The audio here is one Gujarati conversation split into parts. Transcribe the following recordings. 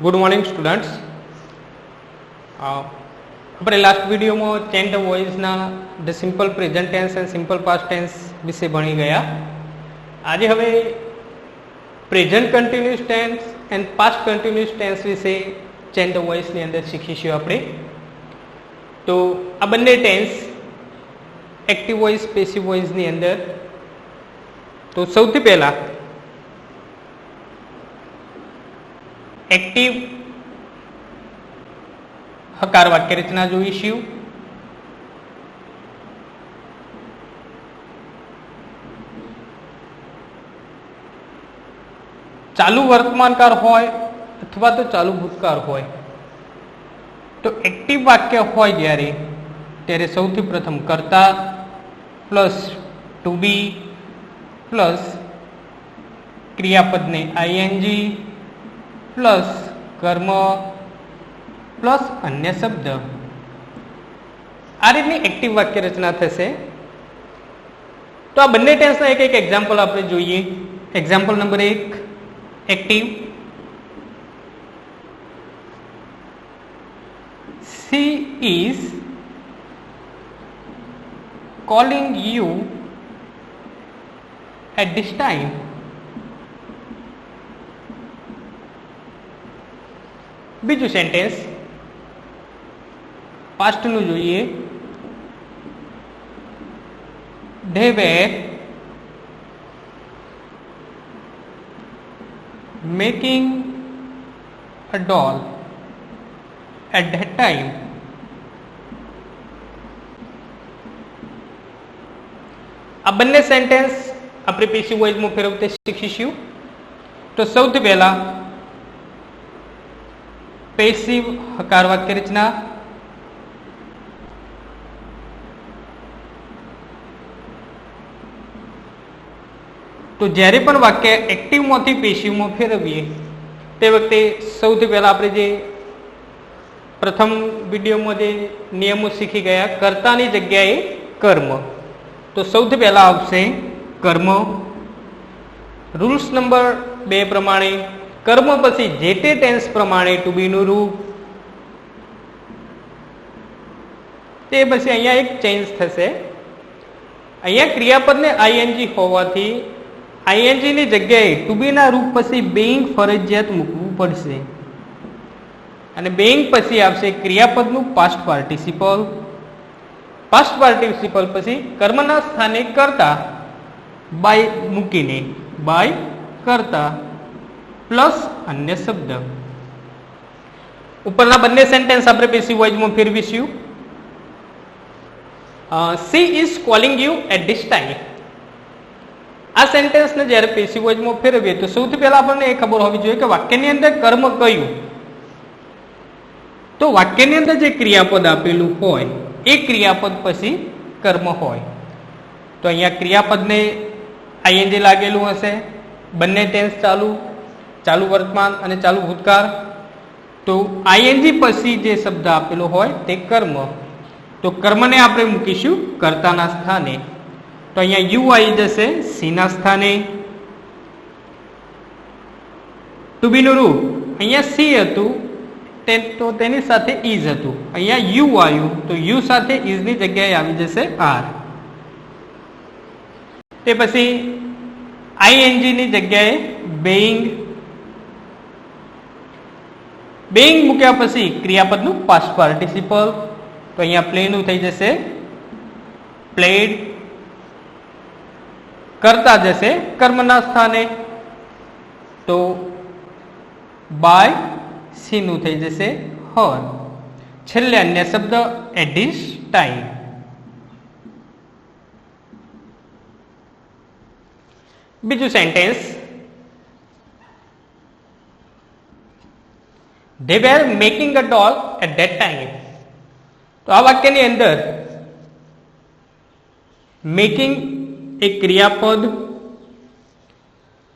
Good morning students. अपने लास्ट वीडियो में चेंज द वॉइस ना the simple present tense and simple past tense विषय भणी गया। आज हवे present continuous tense and past continuous tense विषय चेंज द वॉइस ની અંદર શીખીશું આપણે। તો આ બંને tense active voice passive voice ની અંદર तो સૌથી પહેલા एक्टिव हकार वाक्य रचना जोईशु। चालू वर्तमानकाल होय अथवा तो चालू भूतकाल होय तो एक्टिव वाक्य होय त्यारे सौथी प्रथम कर्ता प्लस टू बी प्लस क्रियापद ने आईएनजी प्लस कर्म प्लस अन्य शब्द आ रीतनी एक्टिव वाक्य रचना थशे। तो आ बंने टेन्सना एक एक एक्जाम्पल आपणे जोईए। Example number 1 active she is calling you at this time. बीजू सेंटेन्स पास्ट नु जोईए। They were making a doll at that time. आ बंने सेंटेन्स अपने पेसिव वॉइस में फेरवते शीखीशुं। तो सौथी पहला पेसिव हकार वाक्य रचना। तो ज्यारे पण वाक्य एक्टिव मांथी पेसिव में फेरवीए ते वखते सौथी पहला आपणे जे प्रथम विडियो में जे नियमों सीखी गया कर्तानी जग्याए कर्म। तो सौथी पहला आवशे कर्म। रूल्स नंबर 2 प्रमाणे कर्म पछी जे ते टेन्स प्रमाणे टू बी નું રૂપ તે પછી અહીંયા એક ચેન્જ થશે। અહીંયા ક્રિયાપદને આઈએનજી હોવાથી આઈએનજી ની જગ્યાએ ટુ બી ના રૂપ પછી being ફરજિયાત મૂકવું પડશે અને being પછી આવશે ક્રિયાપદનું પાસ્ટ પાર્ટિસિપલ। પાસ્ટ પાર્ટિસિપલ પછી કર્મના સ્થાને કર્તા બાય મૂકીને બાય કર્તા प्लस अन्य शब्द। उपरना बंने सेंटेन्स आपणे पेसिव वॉइस में फेरवीशुं। She is calling you at this time. आ सेंटेन्स ने ज्यारे पेसिव वॉइस में फेरवीए तो सौथी पहला आपणे ए खबर होवी जोईए के वाक्यनी अंदर कर्म कयुं। तो वाक्यनी अंदर जे क्रियापद आपेलुं होय ए क्रियापद पछी कर्म होय। तो अहींया क्रियापदने आईएनजी लागेलुं हशे। बंने टेन्स चालू वर्तमान और चालू भूतकाल। तो आईएनजी पछी जे शब्द आपेलो होय ते कर्म। तो कर्म ने आपणे मूकीशुं कर्ताना स्थाने। तो अहींया यू आई जशे सी ना स्थाने। टू बी नुं रूप अहींया सी हतुं तो तेनी साथे इज हतुं। अहींया यू आव्युं तो यू साथे इज नी जग्याए आवी जशे आर। ते पछी आईएनजी नी जग्याए बेइंग। बेइंग मूक्या पछी क्रियापदનું પાસ્ટ પાર્ટિસિપલ। તો અહીંયા પ્લેનું થઈ જશે પ્લેડ। કરતા જશે કર્મના સ્થાને તો બાય સીનું થઈ જશે હર। છેલ્લે અન્ય શબ્દ એટ ધીસ ટાઈમ। બીજું sentence they were making a doll at that time। तो आ वाक्य ની અંદર मेकिंग एक क्रियापद।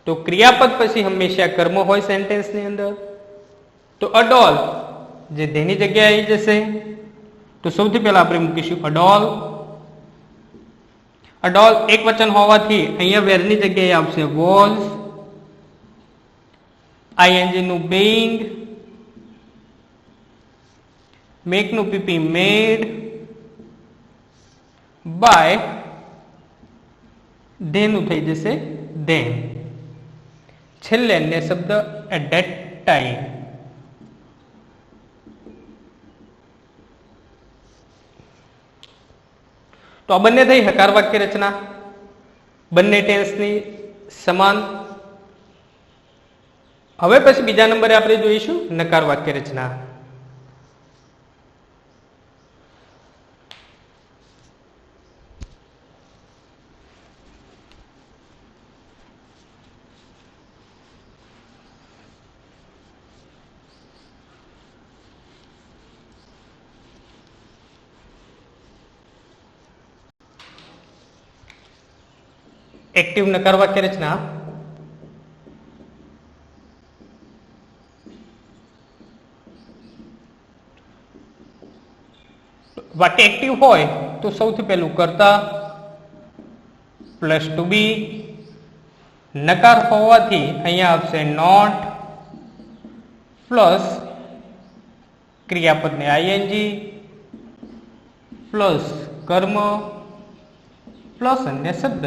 तो क्रियापद પછી હંમેશા કર્મ હોય સેન્ટેન્સ ની અંદર। તો a doll જે તેની જગ્યાએ આવી જશે। તો સૌથી પહેલા આપણે મૂકીશું a doll। a doll એક વચન હોવાથી અહીંયા were ની જગ્યાએ આવશે was। આઈએનજી નું being મેક નું પીપી મેડ બાય, ધેનું થઈ જશે ધેન, છેલ્લે અન્ય શબ્દ એટ ધેટ ટાઈમ. તો આ બંને થઈ હકાર વાક્ય રચના, બંને ટેન્સની સમાન. હવે પછી બીજા નંબરે આપણે જોઈશું નકાર વાક્ય રચના. એક્ટિવ નકાર વાક્ય રચના. વાક્ય એક્ટિવ હોય તો સૌથી પહેલું કર્તા પ્લસ ટુ બી, નકાર હોવાથી અહીંયા આવશે નોટ પ્લસ ક્રિયાપદને આઈએનજી પ્લસ કર્મ પ્લસ અન્ય શબ્દ.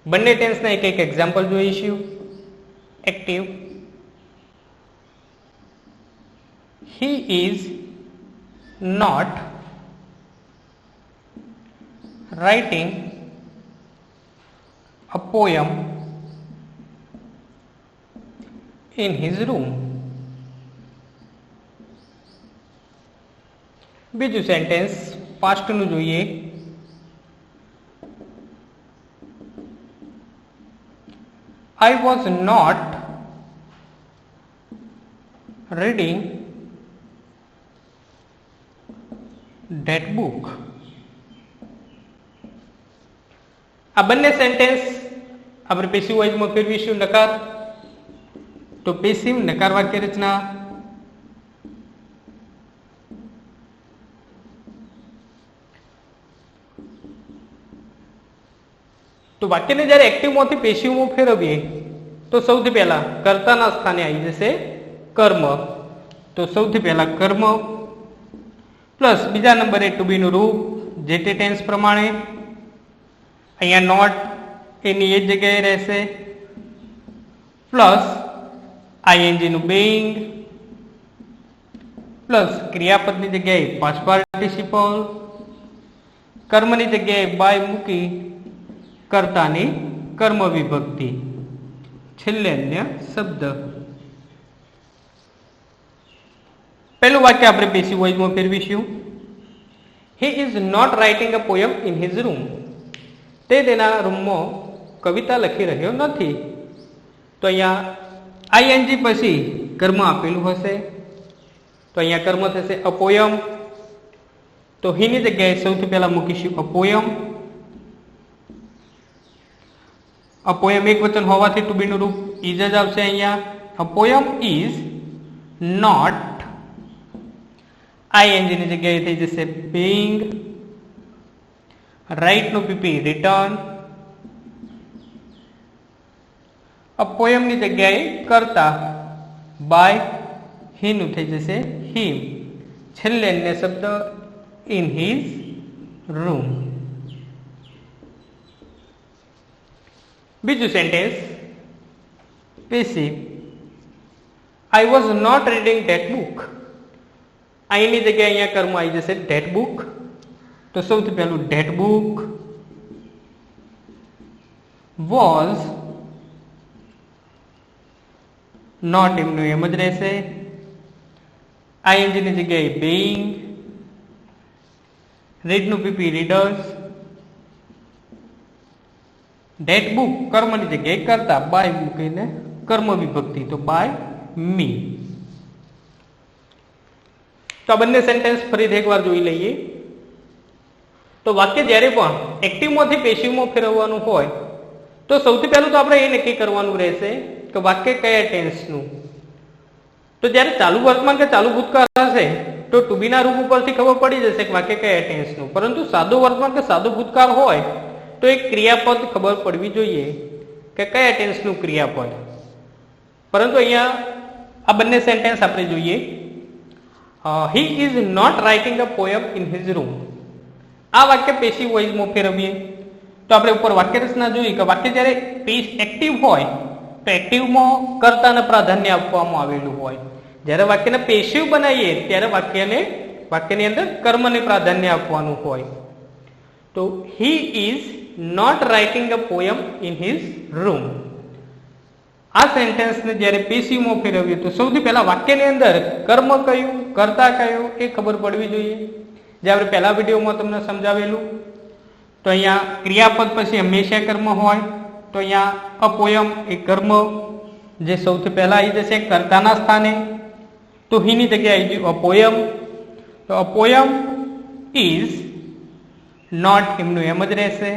બંને ટેન્સના એક એક એક્ઝામ્પલ જોઈશું. Active, he is not writing a poem in his room. બીજું સેન્ટેન્સ પાસ્ટ નું જોઈએ. I was not reading that book. આ બંને સેન્ટેન્સ આપણે પેસિવ વોઇસમાં ફેરવીશું નકાર. તો પેસિવ નકાર વાક્ય રચના. તો વાક્યને જ્યારે એક્ટિવમાંથી પેસિવમાં ફેરવીએ તો સૌથી પહેલા કર્તાના સ્થાને આવી જશે કર્મ. તો સૌથી પહેલા કર્મ પ્લસ બીજા નંબરે ટુ બી નું રૂપ જે તે ટેન્સ પ્રમાણે. અહીંયા નોટ એની એ જ જગ્યાએ રહેશે, પ્લસ આઈએનજી નું being પ્લસ ક્રિયાપદની જગ્યાએ પાસ્ટ પાર્ટિસિપલ, કર્મની જગ્યાએ બાય મૂકી કર્તાની કર્મ વિભક્તિ, છેલ્લે અન્ય શબ્દ. પહેલું વાક્ય આપણે પેસિવ વોઇસમાં ફેરવીશું. He is not writing a poem in his room. તે તેના રૂમમાં કવિતા લખી રહ્યો નથી. તો અહીંયા આઈએનજી પછી કર્મ આપેલું હશે. તો અહીંયા કર્મ થશે અ પોયમ. તો હીની જગ્યાએ સૌથી પહેલા મૂકીશું અ પોયમ. અ પોયમ એક વચન હોવાથી ટુ બી નું રૂપ ઇઝ જ આવશે. અહીંયા અ પોયમ ઇઝ નોટ, આઈએનજી ની જગ્યાએ થઈ જશે being, રાઇટ નું પીપી રિટર્ન, અ પોયમ ની જગ્યાએ કરતા બાય, હી નું થઈ જશે him, છેલ્લે અન્ય શબ્દ in his room. બીજું sentence passive. I was not reading that book. અહીંની જગ્યાએ અહીંયા કર્મ આવી જશે that book. તો સૌથી પહેલું that book was, not એમનું એમ જ રહેશે. આઈએનજી ની જગ્યાએ being, read નું પીપી readers, that book કર્મની જગ્યાએ કરતા બાય મૂકીને કર્મ વિભક્તિ, તો બાય મી. તો આ બંને સેન્ટેન્સ ફરીથી એકવાર જોઈ લઈએ. તો વાક્ય જ્યારે પણ એક્ટિવમાંથી પેસિવમાં ફેરવવાનું હોય તો સૌથી પહેલું તો આપણે એ નક્કી કરવાનું રહેશે કે વાક્ય કયા ટેન્સનું. તો જ્યારે ચાલુ વર્તમાન કે ચાલુ ભૂતકાળ હશે તો ટુ બી ના રૂપ ઉપરથી ખબર પડી જશે કે વાક્ય કયા ટેન્સનું. પરંતુ સાદું વર્તમાન કે સાદું ભૂતકાળ હોય તો એક ક્રિયાપદ ખબર પડવી જોઈએ કે કયા ટેન્સનું ક્રિયાપદ. પરંતુ અહીંયા આ બંને સેન્ટેન્સ આપણે જોઈએ. he is not writing a poem in his room. આ વાક્ય પેસિવ વોઇસમાં ફેરવીએ તો આપણે ઉપર વાક્ય રચના જોઈ કે વાક્ય જ્યારે એક્ટિવ હોય તો એક્ટિવમાં કર્તાને પ્રાધાન્ય આપવામાં આવેલું હોય, જ્યારે વાક્યને પેસિવ બનાવીએ ત્યારે વાક્યની અંદર કર્મને પ્રાધાન્ય આપવાનું હોય. તો he is not writing a poem in his room. આ સેન્ટેન્સને જ્યારે પેસિવમાં ફેરવીએ તો સૌથી પહેલા વાક્યની અંદર કર્મ કયું, કર્તા કયું એ ખબર પડવી જોઈએ. જે આપણે પહેલા વિડીયોમાં તમને સમજાવેલું. તો અહીંયા ક્રિયાપદ પછી હંમેશા કર્મ હોય, તો અહીંયા અ પોયમ એ કર્મ જે સૌથી પહેલા આવી જશે કર્તાના સ્થાને. તો હીની જગ્યાએ આવી ગયું અ પોયમ. તો અ પોયમ ઇઝ નોટ એમનું એમ જ રહેશે.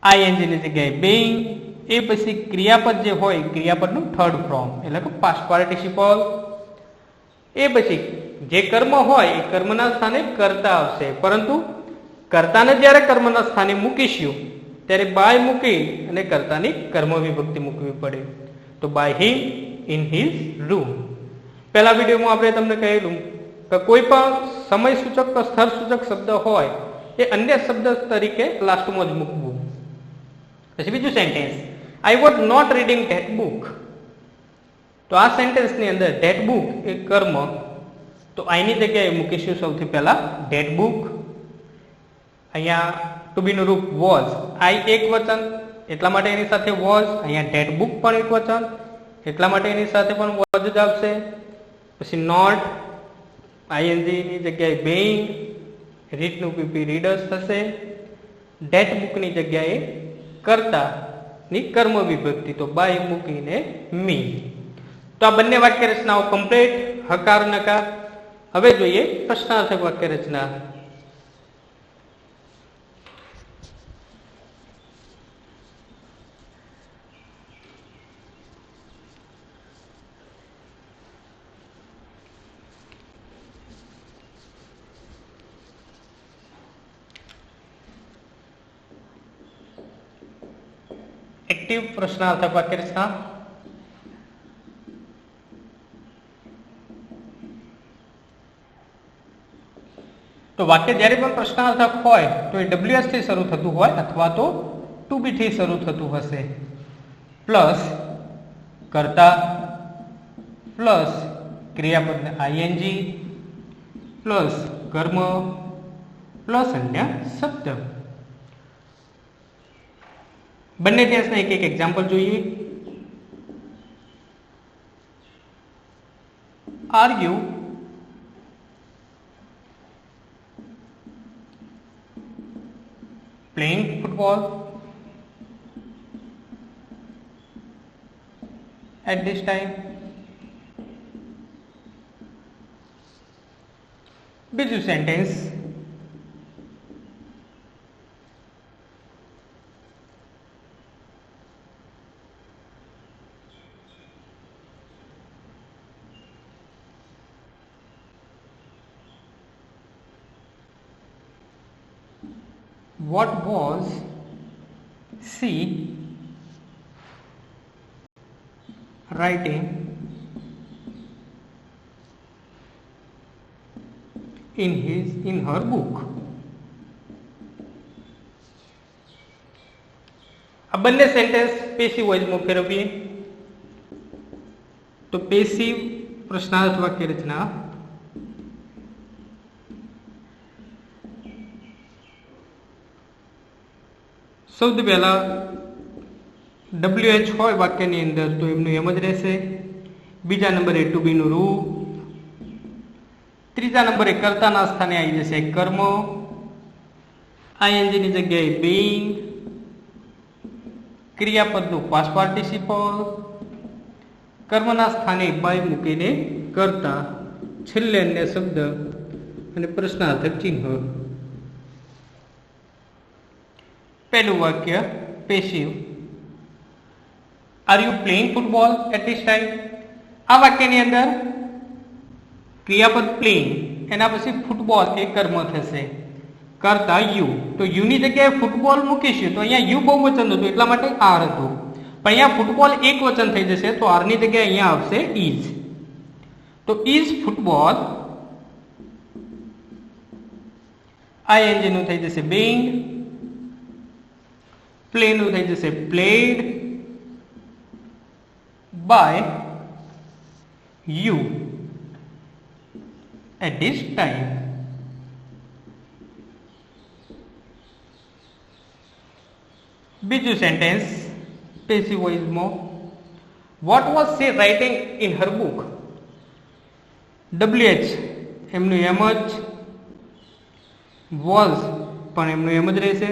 આઈએનજીની જગ્યાએ being. એ પછી ક્રિયાપદ જે હોય ક્રિયાપદનું થર્ડ ફોર્મ એટલે કે પાસ્ટ પાર્ટિસિપલ. એ પછી જે કર્મ હોય એ કર્મના સ્થાને કર્તા આવશે, પરંતુ કર્તાને જ્યારે કર્મના સ્થાને મૂકીશું ત્યારે બાય મૂકી અને કર્તાની કર્મ વિભક્તિ મૂકવી પડે. તો by him in his room. પહેલા વિડીયોમાં આપણે તમને કહેલું કે કોઈ પણ સમય સૂચક કે સ્થળ સૂચક શબ્દ હોય એ અન્ય શબ્દ તરીકે લાસ્ટમાં જ મૂકવું. પછી બીજું sentence, I was not reading that book. તો આ સેન્ટેન્સની અંદર ધેટ બુક એ કર્મ, તો આઈની જગ્યાએ મૂકીશું સૌથી પહેલા ધેટ બુક. અહીંયા ટુ બીનું રૂપ વોઝ. આઈ એક વચન એટલા માટે એની સાથે વોઝ. અહીંયા ધેટ બુક પણ એક વચન એટલા માટે એની સાથે પણ વોઝ જ આવશે. પછી નોટ, આઈએનજીની જગ્યાએ being, રીડનું પીપી રીડર્સ થશે. ધેટ બુકની જગ્યાએ કર્તાની કર્મ વિભક્તિ, તો બાય મૂકીને મી. તો આ બંને વાક્ય રચનાઓ કમ્પ્લીટ, હકાર નકાર. હવે જોઈએ પ્રશ્નાર્થક વાક્ય રચના. એક્ટિવ પ્રશ્નાર્થક વાક્ય રચના. તો વાક્ય જ્યારે પણ પ્રશ્નાર્થક હોય તો એ WH થી શરૂ થતું હોય અથવા તો ટુ બી થી શરૂ થતું હશે. પ્લસ કર્તા, પ્લસ ક્રિયાપદને આઈએનજી, પ્લસ કર્મ, પ્લસ અન્ય શબ્દ. બંને ટેન્સના એક એક એક્ઝામ્પલ જોઈએ. Are you playing football at this time? બીજું sentence, what was she writing in her book? આ બંને સેન્ટેન્સ પેસિવ વોઇસમાં ફેરવીએ તો પેસિવ પ્રશ્નાર્થ વાક્ય રચના. સૌથી પહેલા WH હોય વાક્યની અંદર તો એમનું એમ જ રહેશે. બીજા નંબરે ટુ બીનું રૂપ. ત્રીજા નંબરે કર્તાના સ્થાને આવી જશે કર્મ. આઈએનજીની જગ્યાએ being, ક્રિયાપદનું પાસ્ટ પાર્ટિસિપલ, કર્મના સ્થાને બાય મૂકીને કર્તા, છેલ્લે અન્ય શબ્દ અને પ્રશ્નાર્થક ચિહ્ન. પહેલું વાક્ય passive, are you playing football at this time. આ વાક્યની અંદર ક્રિયાપદ પ્લેઇંગ એના પછી ફૂટબોલ એ કર્મ થશે. કરતા યુ, તો યુની જગ્યાએ ફૂટબોલ મૂકીશું તો અહીંયા યુ બહુવચન હતું એટલા માટે આર હતું, પણ અહીંયા ફૂટબોલ એક વચન થઈ જશે તો આરની જગ્યાએ અહીંયા આવશે ઇઝ. તો ઇઝ ફૂટબોલ આઈએનજી નું થઈ જશે being, play નું થઈ જશે played by you at this time. બીજું સેન્ટેન્સ પેસિવ વોઇસમાં, what was she writing in her book? WH એમનું એમ જ, was પણ એમનું એમ જ રહેશે.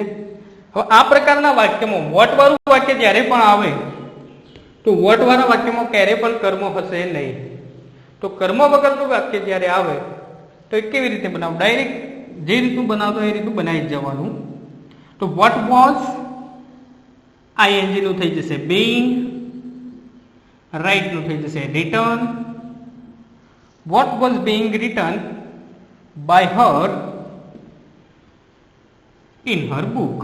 હવે આ પ્રકારના વાક્યમાં વોટ વાળું વાક્ય જ્યારે પણ આવે તો વોટ વાળા વાક્યમાં ક્યારે પણ કર્મ હશે નહીં. તો કર્મ વગરનું વાક્ય જ્યારે આવે તો એ કેવી રીતે બનાવવું? ડાયરેક્ટ જે રીતનું બનાવતો એ રીતનું બનાવી જ જવાનું. તો વોટ વોઝ આઈએનજી નું થઈ જશે being, રાઇટ નું થઈ જશે return. What was being written by her in her book.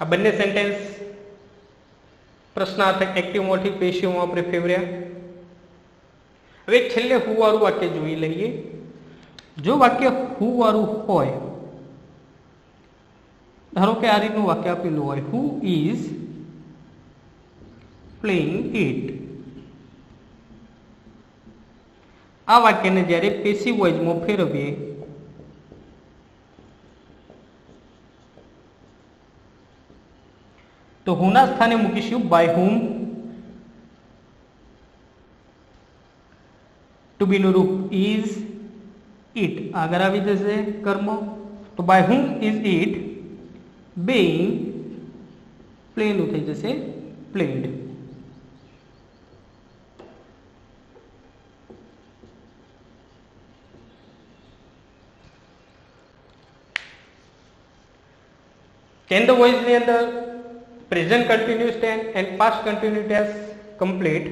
આ બંને સેન્ટેન્સ પ્રશ્નાર્થક એક્ટિવમાંથી પેશિવમાં આપણે ફેરવ્યા. હવે છેલ્લે હુ વાળું વાક્ય જોઈ લઈએ. જો વાક્ય હુ વાળું હોય, ધારો કે આ રીતનું વાક્ય આપેલું હોય, હુ ઇઝ પ્લેઇંગ ઇટ. આ વાક્યને જ્યારે પેસિવ વોઇસમાં ફેરવીએ તો હુના સ્થાને મૂકીશું બાય હુમ. ટુ બી નું રૂપ ઇઝ, ઇટ આગળ આવી જશે કર્મ. તો by whom is it being, play નું થઈ જશે played. કેન ધ વોઇસ ની અંદર present continuous tense and past continuous tense complete.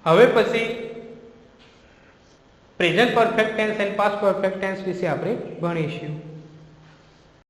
હવે પછી present perfect tense and past perfect tense વિશે આપણે ભણીશું.